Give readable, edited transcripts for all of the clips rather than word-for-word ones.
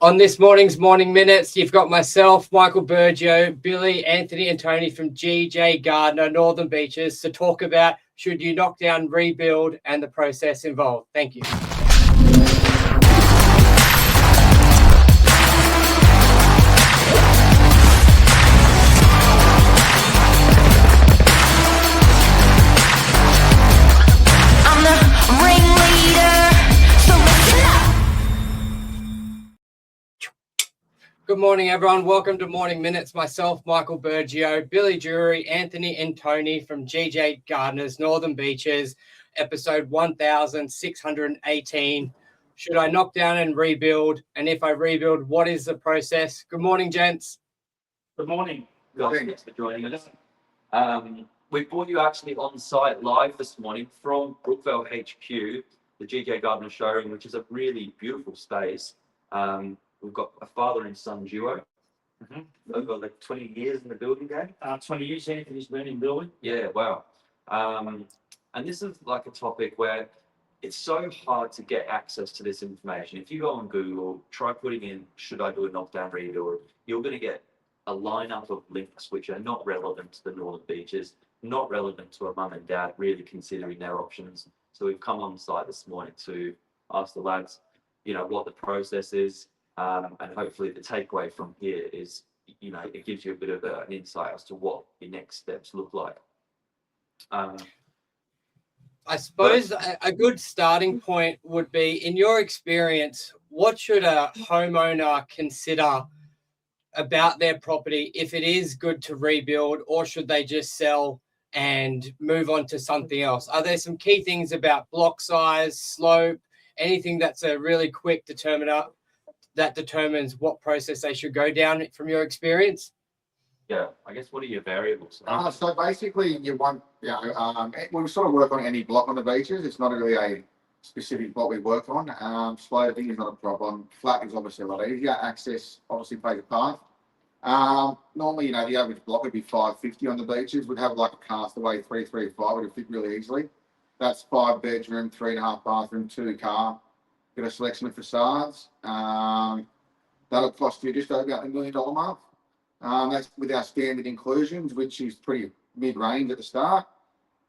On this morning's Morning Minutes, you've got myself, Michael Burgio, Billy, Anthony and Tony from GJ Gardner, Northern Beaches, to talk about should you knock down, rebuild, and the process involved. Thank you. Good morning, everyone. Welcome to Morning Minutes. Myself, Michael Burgio, Billy Drury, Anthony and Tony from GJ Gardner's Northern Beaches, episode 1618. Should I knock down and rebuild? And if I rebuild, what is the process? Good morning, gents. Good morning. Thanks for joining us. We brought you actually on site live this morning from Brookvale HQ, the GJ Gardner showroom, which is a really beautiful space. We've got a father and son duo. Over like 20 years in the building game. 20 years, Anthony's been in building. Yeah, wow. And this is like a topic where it's so hard to get access to this information. If you go on Google, try putting in, should I do a knockdown rebuild? You're going to get a lineup of links which are not relevant to the Northern Beaches, not relevant to a mum and dad really considering their options. So we've come on site this morning to ask the lads, what the process is. And hopefully the takeaway from here is, it gives you a bit of an insight as to what your next steps look like. I suppose a good starting point would be, in your experience, what should a homeowner consider about their property if it is good to rebuild, or should they just sell and move on to something else? Are there some key things about block size, slope, anything that's a really quick determiner that determines what process they should go down from your experience? Yeah, I guess what are your variables? So basically we sort of work on any block on the beaches. It's not really a specific block we work on. Sloping is not a problem. Flat is obviously a lot easier. Access obviously plays a part. Normally, the average block would be 550 on the beaches. We'd have like a castaway 335, would fit really easily. That's 5 bedroom, 3.5 bathroom, 2 car. Get a selection of facades. That'll cost you just over about $1 million mark. That's with our standard inclusions, which is pretty mid-range at the start.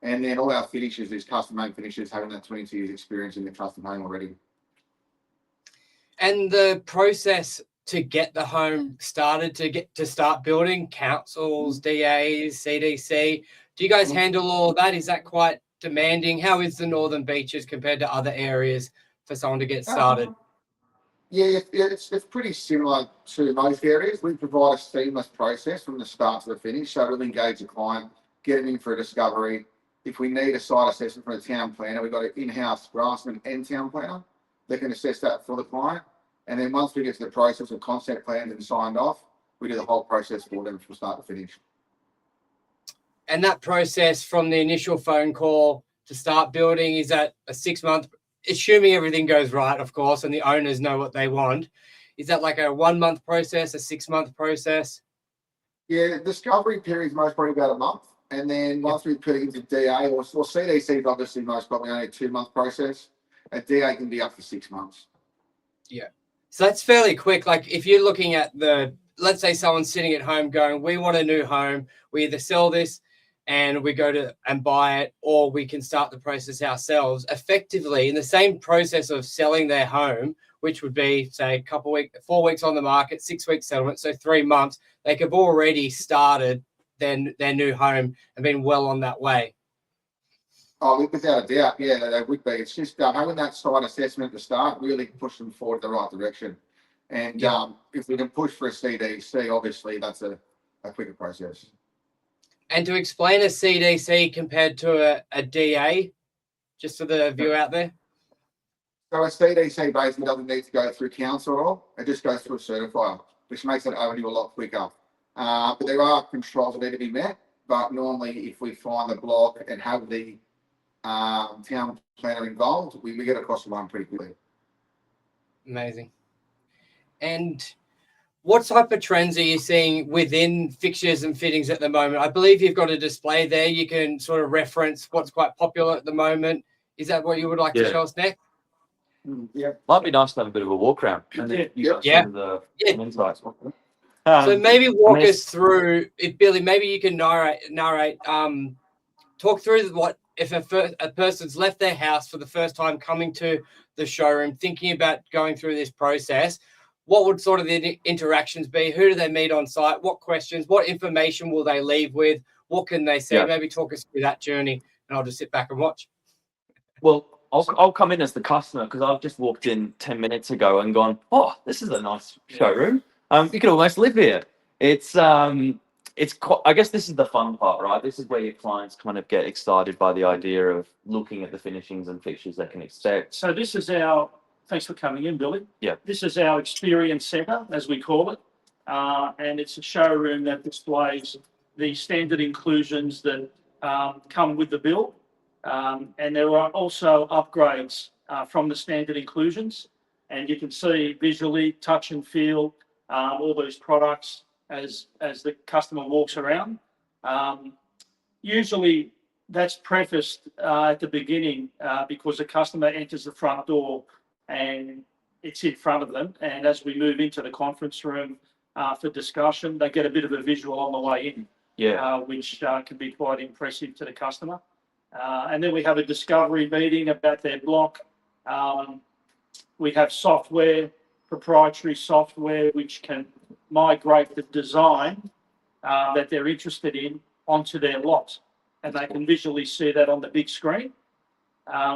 And then all our finishes is custom-made finishes, having that 22 years experience in the custom home already. And the process to get the home started, to start building, councils, DAs, CDC, do you guys handle all of that? Is that quite demanding? How is the Northern Beaches compared to other areas for someone to get started? It's pretty similar to most areas. We provide a seamless process from the start to the finish. So we'll engage the client, get them in for a discovery. If we need a site assessment from a town planner, we've got an in-house draftsman and town planner. They can assess that for the client. And then once we get to the process of concept plans and signed off, we do the whole process for them from start to finish. And that process from the initial phone call to start building, is that a 6-month, assuming everything goes right, of course, and the owners know what they want? Is that like a 1-month process, a 6-month process? Yeah, discovery period is most probably about a month. And then once we put it into DA, or CDC is obviously most probably only a 2-month process. A DA can be up to 6 months. Yeah. So that's fairly quick. Like if you're looking at let's say someone's sitting at home going, we want a new home. We either sell this and we go to and buy it, or we can start the process ourselves. Effectively, in the same process of selling their home, which would be, say, 4 weeks on the market, 6 weeks settlement, so 3 months, they could have already started their new home and been well on that way. Oh, without a doubt, yeah, they would be. It's just having that site assessment at the start really push them forward the right direction. And if we can push for a CDC, obviously that's a quicker process. And to explain a CDC compared to a DA, just for the view out there? So a CDC basically doesn't need to go through council at all. It just goes through a certifier, which makes it avenue a lot quicker. But there are controls that need to be met. But normally, if we find the block and have the town planner involved, we get across the line pretty quickly. Amazing. And what type of trends are you seeing within fixtures and fittings at the moment? I believe you've got a display there. You can sort of reference what's quite popular at the moment. Is that what you would like to show us next? Yeah. Might be nice to have a bit of a walk around and then you guys Yeah. some of the Yeah. insights. So maybe walk and us through it, Billy. Maybe you can narrate. Talk through what if a person's left their house for the first time, coming to the showroom, thinking about going through this process. What would sort of the interactions be? Who do they meet on site? What questions? What information will they leave with? What can they say? Yeah. Maybe talk us through that journey, and I'll just sit back and watch. Well, I'll come in as the customer because I've just walked in 10 minutes ago and gone, oh, this is a nice showroom. You could almost live here. I guess this is the fun part, right? This is where your clients kind of get excited by the idea of looking at the finishings and fixtures they can expect. So this is thanks for coming in, Billy. Yeah. This is our experience centre, as we call it. And it's a showroom that displays the standard inclusions that come with the bill. And there are also upgrades from the standard inclusions. And you can see visually, touch and feel all those products as the customer walks around. Usually that's prefaced at the beginning because the customer enters the front door and it's in front of them. And as we move into the conference room for discussion, they get a bit of a visual on the way in, which can be quite impressive to the customer. And then we have a discovery meeting about their block. We have software, proprietary software, which can migrate the design that they're interested in onto their lot. And they can visually see that on the big screen,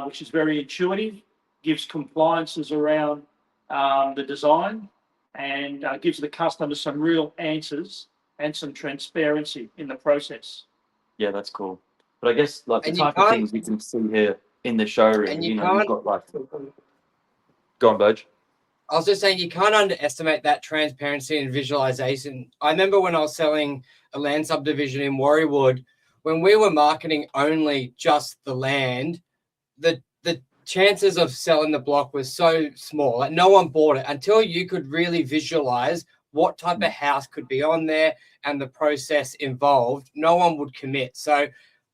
which is very intuitive, gives compliances around the design, and gives the customer some real answers and some transparency in the process. Yeah, that's cool. But I guess like the And you type of can't- things we can see here in the showroom, And you you know, you've can't- got like, go on, Burge. I was just saying you can't underestimate that transparency and visualization. I remember when I was selling a land subdivision in Warriewood, when we were marketing only just the land, the chances of selling the block was so small. Like no one bought it until you could really visualize what type of house could be on there and the process involved. No one would commit. So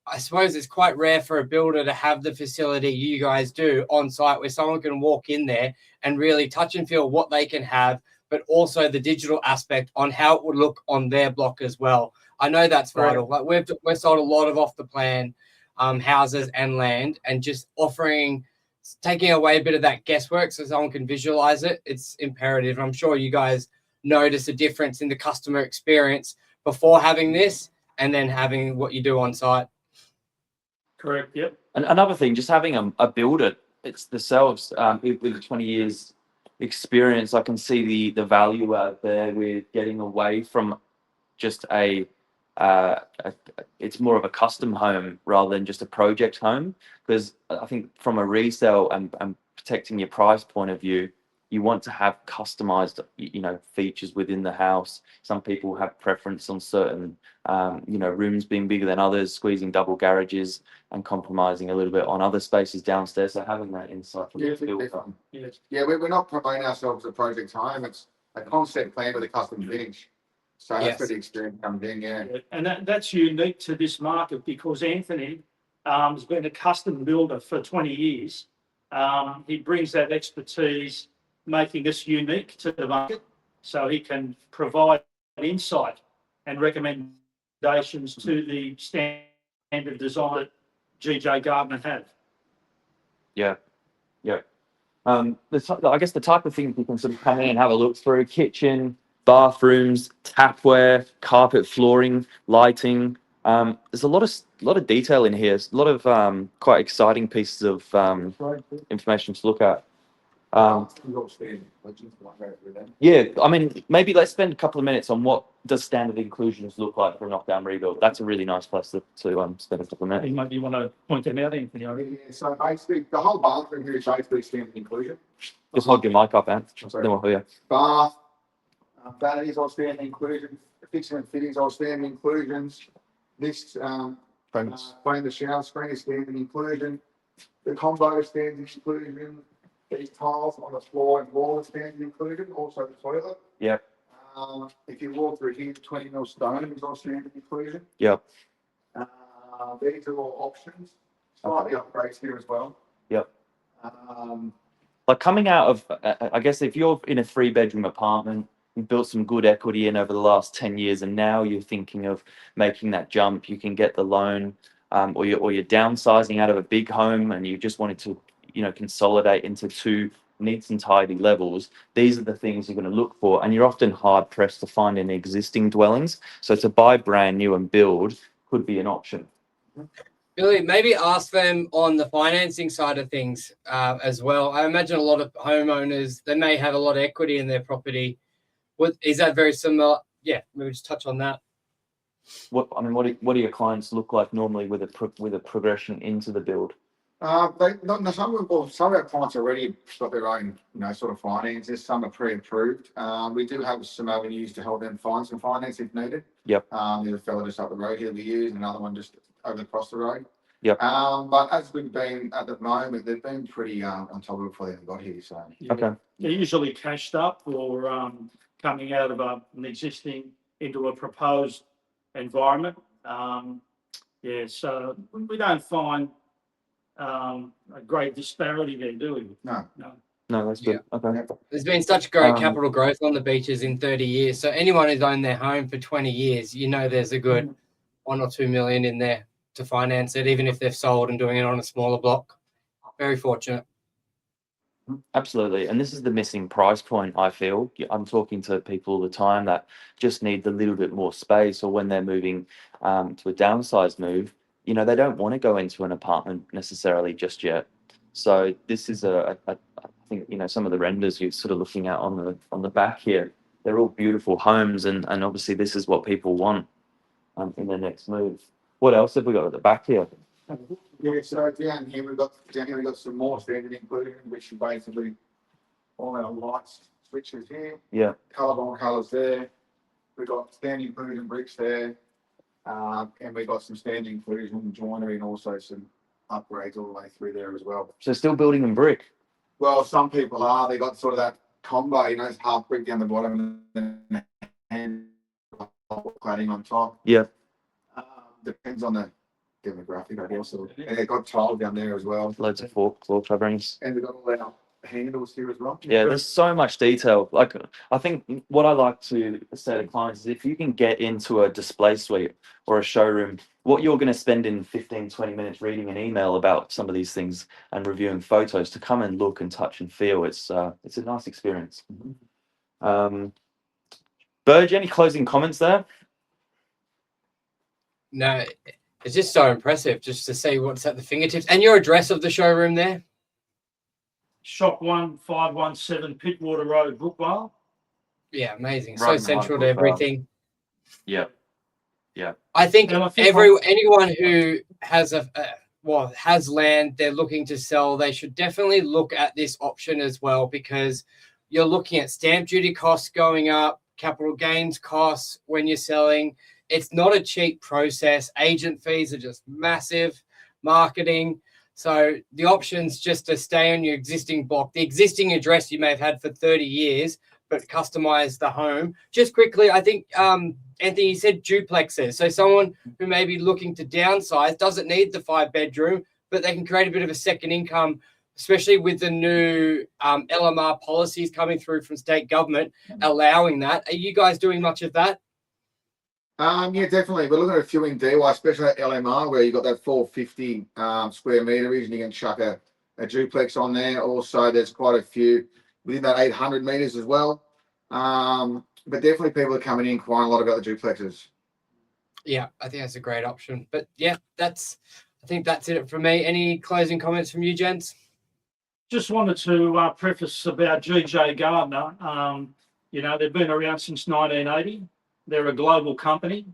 I suppose it's quite rare for a builder to have the facility you guys do on site where someone can walk in there and really touch and feel what they can have, but also the digital aspect on how it would look on their block as well. I know that's vital. Like we've sold a lot of off the plan houses and land, and just taking away a bit of that guesswork so someone can visualize it. It's imperative. I'm sure you guys notice a difference in the customer experience before having this and then having what you do on site. Correct. Yep. And another thing, just having a builder, it's themselves with 20 years experience, I can see the value out there with getting away from just it's more of a custom home rather than just a project home. Because I think from a resale and protecting your price point of view, you want to have customized, features within the house. Some people have preference on certain, rooms being bigger than others, squeezing double garages and compromising a little bit on other spaces downstairs. So having that insight from the builder. Yeah, we're not promoting ourselves as a project home. It's a concept plan with a custom finish. So that's where the experience comes in, yeah. And that's unique to this market because Anthony has been a custom builder for 20 years. He brings that expertise, making us unique to the market, so he can provide insight and recommendations to the standard design that GJ Gardner have. Yeah. I guess the type of things you can sort of come in and have a look through: kitchen, bathrooms, tapware, carpet, flooring, lighting. There's a lot of detail in here. There's a lot of quite exciting pieces of information to look at. Yeah, I mean, maybe let's spend a couple of minutes on what does standard inclusions look like for a knockdown rebuild. That's a really nice place to spend a couple of minutes. Maybe you want to point them out, Anthony. Yeah, so basically, the whole bathroom here is basically standard inclusion. Just hold your mic up, Ant. Then we'll hear you. Bath, vanities all standard inclusion, fixing and fittings all standard inclusions. This playing the shower screen is standard inclusion. The combo is standard inclusion. These tiles on the floor and wall is standard inclusion. Also the toilet. Yep. If you walk through here, 20 mil stone is all standard inclusion. Yep. These are all options. Slightly upgrades here as well. Yep. like coming out of, I guess if you're in a 3-bedroom apartment, you've built some good equity in over the last 10 years, and now you're thinking of making that jump, you can get the loan, or you're downsizing out of a big home and you just wanted to, consolidate into 2 neat and tidy levels. These are the things you're going to look for, and you're often hard pressed to find in existing dwellings. So to buy brand new and build could be an option. Billy, maybe ask them on the financing side of things as well. I imagine a lot of homeowners, they may have a lot of equity in their property. Is that very similar? Yeah, maybe just touch on that. What do your clients look like normally with a progression into the build? Some of our clients already got their own, sort of finances. Some are pre-approved. We do have some avenues to help them find some finance if needed. Yep. There's a fellow just up the road here we use, another one just over across the road. Yep. But as we've been at the moment, they've been pretty on top of it before they got here. So Okay. They're usually cashed up or coming out of an existing into a proposed environment. So we don't find a great disparity there, do we? No, that's good. Yeah. Okay. There's been such great capital growth on the beaches in 30 years. So anyone who's owned their home for 20 years, there's a good 1 or 2 million in there to finance it, even if they've sold and doing it on a smaller block. Very fortunate. Absolutely. And this is the missing price point, I feel. I'm talking to people all the time that just need a little bit more space, or when they're moving to a downsized move, they don't want to go into an apartment necessarily just yet. So this is I think, some of the renders you're sort of looking at on the back here, they're all beautiful homes, and obviously this is what people want in their next move. What else have we got at the back here? yeah, so down here we've got some more standard included, which is basically all our lights switches here. Yeah. Colourblind colours there. We've got standard inclusion bricks there. And we've got some standard inclusion joinery and also some upgrades all the way through there as well. So still building in brick? Well, some people are. They got sort of that combo, it's half brick down the bottom and cladding on top. Yeah. Depends on the demographic, I guess. And they've got tile down there as well. Loads of floor coverings. And we've got all our handles here as well. Yeah, there's so much detail. Like, I think what I like to say to clients is if you can get into a display suite or a showroom, what you're going to spend in 15, 20 minutes reading an email about some of these things and reviewing photos, to come and look and touch and feel, it's a nice experience. Burge, any closing comments there? No, it's just so impressive just to see what's at the fingertips. And your address of the showroom there? Shop 1517 Pittwater Road, Brookvale. Yeah, amazing. Right in So the central heart to of Brookvale. everything. Yeah. I think And I think anyone who has has land they're looking to sell, they should definitely look at this option as well, because you're looking at stamp duty costs going up, capital gains costs when you're selling. It's not a cheap process. Agent fees are just massive, marketing. So the option's just to stay on your existing block, the existing address you may have had for 30 years, but customize the home. Just quickly, I think, Anthony, you said duplexes. So someone who may be looking to downsize doesn't need the 5-bedroom, but they can create a bit of a second income, especially with the new LMR policies coming through from state government, allowing that. Are you guys doing much of that? Yeah, definitely. We're looking at a few in DY, especially at LMR, where you've got that 450 square meterage, and you can chuck a duplex on there. Also, there's quite a few within that 800 meters as well. But definitely people are coming in inquiring a lot about the duplexes. Yeah, I think that's a great option. But yeah, I think that's it for me. Any closing comments from you, gents? Just wanted to preface about GJ Gardner. They've been around since 1980. They're a global company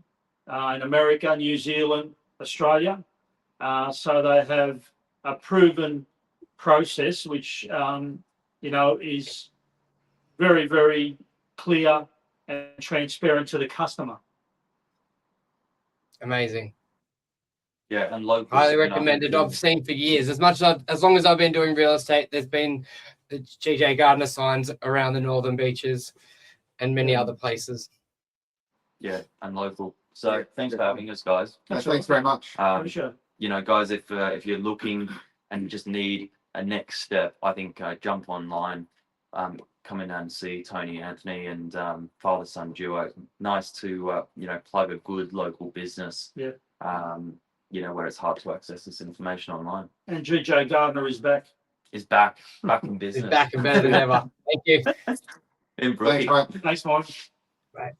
in America, New Zealand, Australia. So they have a proven process, which, is very, very clear and transparent to the customer. Amazing. Yeah, and local. Highly recommended. I've seen for years. As long as I've been doing real estate, there's been the GJ Gardner signs around the northern beaches and many other places. Yeah, and local. So thanks for having us, guys. Thanks very much. Sure. Guys, if you're looking and you just need a next step, I think jump online, come in and see Tony, Anthony, and father-son duo. Nice to plug a good local business. Yeah. Where it's hard to access this information online. And GJ Gardner is back. Is back in He's business. back and better than ever. Thank you. In Thanks, Brookie. mate. Thanks, Mike. Right.